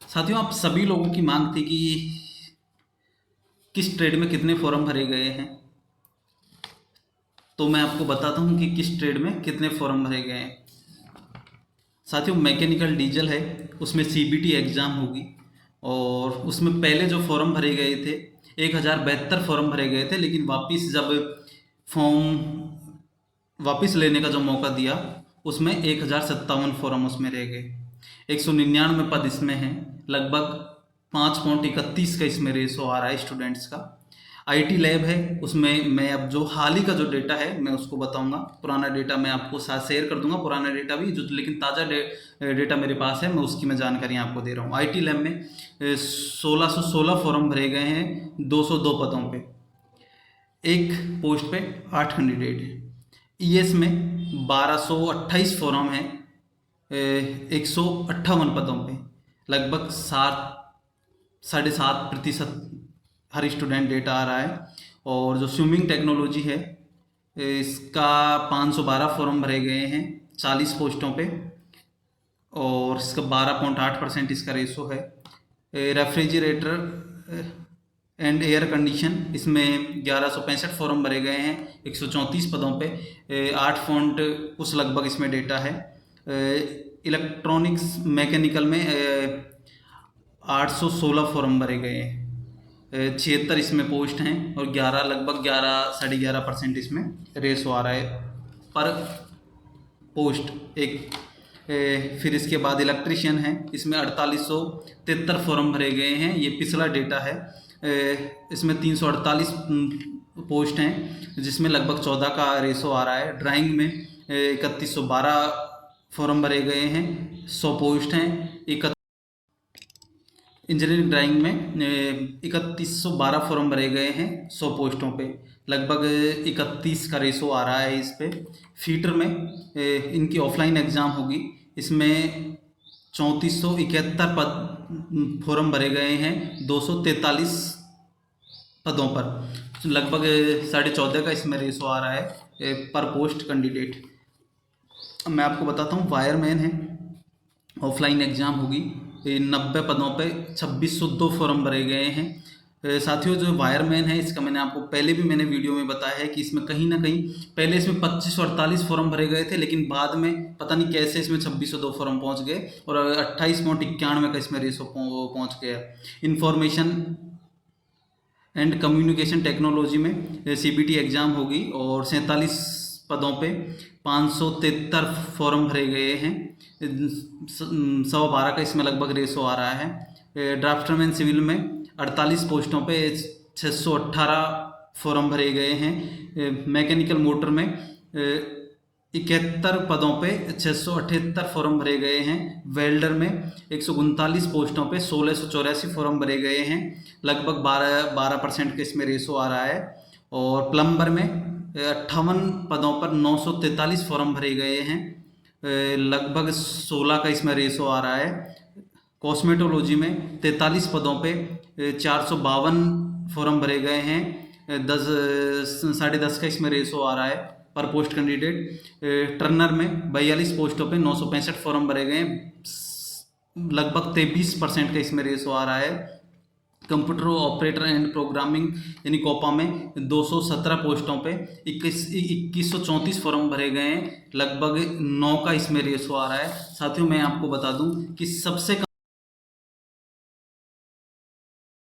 साथियों, आप सभी लोगों की मांग थी कि किस ट्रेड में कितने फॉर्म भरे गए हैं। तो मैं आपको बताता हूं कि किस ट्रेड में कितने फॉर्म भरे गए हैं। साथियों, मैकेनिकल डीजल है, उसमें सीबीटी एग्ज़ाम होगी और उसमें पहले जो फॉर्म भरे गए थे 1072 फॉर्म भरे गए थे, लेकिन वापस जब फॉर्म वापस लेने का जो मौका दिया उसमें 1057 फॉर्म उसमें रह गए। 199 पद इसमें हैं, लगभग 5.31 का इसमें रेशो आ रहा है स्टूडेंट्स का। आईटी लैब है, उसमें मैं अब जो हाल ही का जो डेटा है मैं उसको बताऊंगा। पुराना डेटा मैं आपको साथ शेयर कर दूंगा, पुराना डेटा भी जो, लेकिन ताज़ा डेटा मेरे पास है, मैं उसकी मैं जानकारी आपको दे रहा हूँ। आईटी लैब में 1616 फॉर्म भरे गए हैं 202 पदों पे, एक पोस्ट पे 8 कैंडिडेट हैं। ईएस में 1228 फॉर्म है 158 पदों पे, लगभग 7.5% हर स्टूडेंट डेटा आ रहा है। और जो स्विमिंग टेक्नोलॉजी है इसका 512 फॉर्म भरे गए हैं 40 पोस्टों पे और इसका 12.8% इसका रेशो है। रेफ्रिजरेटर एंड एयर कंडीशन, इसमें 1165 फॉर्म भरे गए हैं 134 पदों पे, 8 फॉन्ट कुछ लगभग इसमें डेटा है। इलेक्ट्रॉनिक्स मैकेनिकल में 816 फॉर्म भरे गए हैं, 76 इसमें पोस्ट हैं और 11 लगभग 11 साढ़े 11% इसमें रेशो आ रहा है पर पोस्ट एक। फिर इसके बाद इलेक्ट्रीशियन है, इसमें 4873 फॉर्म भरे गए हैं, ये पिछला डेटा है। इसमें 348 पोस्ट हैं जिसमें लगभग 14 का रेशो आ रहा है। ड्राइंग में 3112 फॉर्म भरे गए हैं, 100 पोस्ट हैं। इंजीनियरिंग ड्राइंग में 3112 फॉर्म भरे गए हैं 100 पोस्टों पे, लगभग 31 का रेशो आ रहा है इस पे। फीटर में इनकी ऑफलाइन एग्ज़ाम होगी, इसमें 3471 पद फॉर्म भरे गए हैं 243 पदों पर, लगभग 14.5 का इसमें रेशो आ रहा है पर पोस्ट कैंडिडेट। मैं आपको बताता हूँ, वायरमैन है, ऑफलाइन एग्ज़ाम होगी, 90 पदों पे 2602 फॉर्म भरे गए हैं। साथियों, जो वायरमैन है इसका मैंने आपको पहले भी मैंने वीडियो में बताया है कि इसमें कहीं ना कहीं पहले इसमें 2548 फॉर्म भरे गए थे, लेकिन बाद में पता नहीं कैसे इसमें 2602 फॉर्म पहुंच गए और 28.91 का इसमें रेशो पहुंच गया। इंफॉर्मेशन एंड कम्युनिकेशन टेक्नोलॉजी में सीबीटी एग्ज़ाम होगी और 47 पदों पे 573 फॉर्म भरे गए हैं, 112 का इसमें लगभग रेशो आ रहा है। ड्राफ्टमैन सिविल में 48 पोस्टों पे 618 फॉर्म भरे गए हैं। मैकेनिकल मोटर में 71 पदों पे 678 फॉर्म भरे गए हैं। वेल्डर में 139 पोस्टों पे 1684 फॉर्म भरे गए हैं, लगभग 12% के इसमें रेशो आ रहा है। और प्लम्बर में 58 पदों पर 943 फॉर्म भरे गए हैं, लगभग 16 का इसमें रेशो आ रहा है। कॉस्मेटोलॉजी में 43 पदों पे 452 फॉर्म भरे गए हैं, 10 का इसमें रेशो आ रहा है पर पोस्ट कैंडिडेट। टर्नर में 42 पोस्टों पे 965 फॉर्म भरे गए हैं, लगभग 23% का इसमें रेशो आ रहा है। कंप्यूटर ऑपरेटर एंड प्रोग्रामिंग यानी कोपा में 217 पोस्टों पे 2134 फॉर्म भरे गए हैं, लगभग 9 का इसमें रेशो आ रहा है। साथियों, मैं आपको बता दूं कि सबसे